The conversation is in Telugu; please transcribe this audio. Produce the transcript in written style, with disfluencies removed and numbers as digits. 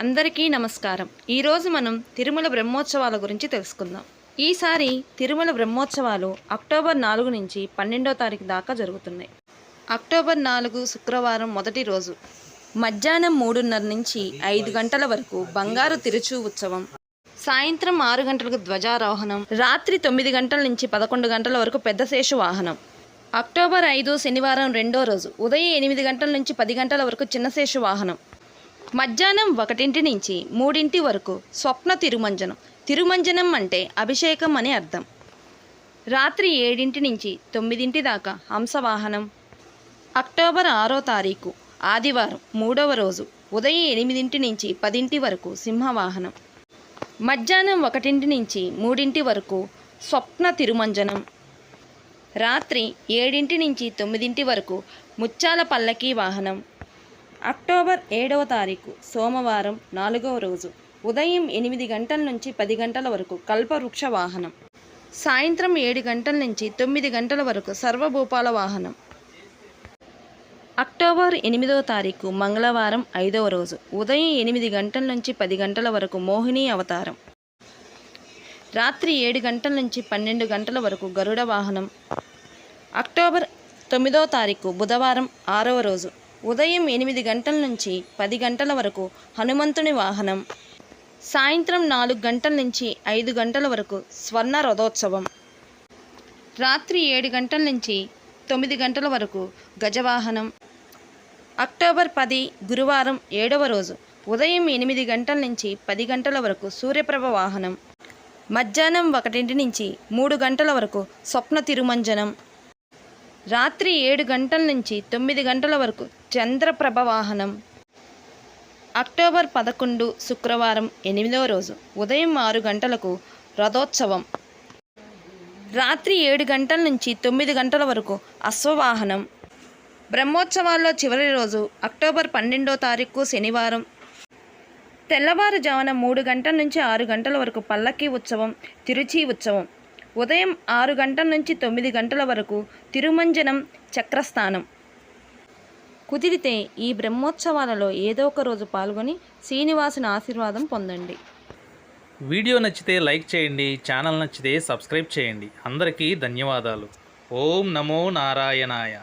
అందరికీ నమస్కారం. ఈరోజు మనం తిరుమల బ్రహ్మోత్సవాల గురించి తెలుసుకుందాం. ఈసారి తిరుమల బ్రహ్మోత్సవాలు అక్టోబర్ 4 నుంచి 12వ తారీఖు దాకా జరుగుతున్నాయి. అక్టోబర్ 4 శుక్రవారం మొదటి రోజు మధ్యాహ్నం 3:30 నుంచి 5 గంటల వరకు బంగారు తిరుచు ఉత్సవం, సాయంత్రం 6 గంటలకు ధ్వజారోహణం, రాత్రి 9 గంటల నుంచి 11 గంటల వరకు పెద్ద శేషు వాహనం. అక్టోబర్ 5 శనివారం రెండో రోజు ఉదయం 8 గంటల నుంచి 10 గంటల వరకు చిన్న శేషు వాహనం. మధ్యాహ్నం 1 నుంచి 3 వరకు స్వప్న తిరుమంజనం. తిరుమంజనం అంటే అభిషేకం అని అర్థం. రాత్రి 7 నుంచి 9 దాకా హంసవాహనం. అక్టోబర్ 6 తారీఖు ఆదివారం మూడవ రోజు ఉదయం 8 నుంచి 10 వరకు సింహవాహనం. మధ్యాహ్నం 1 నుంచి 3 వరకు స్వప్న తిరుమంజనం. రాత్రి 7 నుంచి 9 వరకు ముత్యాల పల్లకీ వాహనం. అక్టోబర్ 7వ తారీఖు సోమవారం 4వ రోజు ఉదయం 8 గంటల నుంచి 10 గంటల వరకు కల్పవృక్ష వాహనం. సాయంత్రం 7 గంటల నుంచి 9 గంటల వరకు సర్వభూపాల వాహనం. అక్టోబర్ 8వ తారీఖు మంగళవారం 5వ రోజు ఉదయం 8 గంటల నుంచి 10 గంటల వరకు మోహిని అవతారం. రాత్రి 7 గంటల నుంచి 12 గంటల వరకు గరుడ వాహనం. అక్టోబర్ 9వ తారీఖు బుధవారం 6వ రోజు ఉదయం 8 గంటల నుంచి 10 గంటల వరకు హనుమంతుని వాహనం. సాయంత్రం 4 గంటల నుంచి 5 గంటల వరకు స్వర్ణ రథోత్సవం. రాత్రి 7 గంటల నుంచి 9 గంటల వరకు గజవాహనం. అక్టోబర్ 10 గురువారం 7వ రోజు ఉదయం 8 గంటల నుంచి 10 గంటల వరకు సూర్యప్రభ వాహనం. మధ్యాహ్నం 1 నుంచి 3 గంటల వరకు స్వప్న తిరుమంజనం. రాత్రి 7 గంటల నుంచి 9 గంటల వరకు చంద్రప్రభ వాహనం. అక్టోబర్ 11 శుక్రవారం 8వ రోజు ఉదయం 6 గంటలకు రథోత్సవం. రాత్రి 7 గంటల నుంచి 9 గంటల వరకు అశ్వవాహనం. బ్రహ్మోత్సవాల్లో చివరి రోజు అక్టోబర్ 12వ తారీఖు శనివారం తెల్లవారుజామున 3 గంటల నుంచి 6 గంటల వరకు పల్లకీ ఉత్సవం, తిరుచి ఉత్సవం. ఉదయం 6 గంటల నుంచి 9 గంటల వరకు తిరుమంజనం, చక్రస్థానం. కుదిరితే ఈ బ్రహ్మోత్సవాలలో ఏదో ఒక రోజు పాల్గొని శ్రీనివాసుని ఆశీర్వాదం పొందండి. వీడియో నచ్చితే లైక్ చేయండి, ఛానల్ నచ్చితే సబ్స్క్రైబ్ చేయండి. అందరికీ ధన్యవాదాలు. ఓం నమో నారాయణాయ.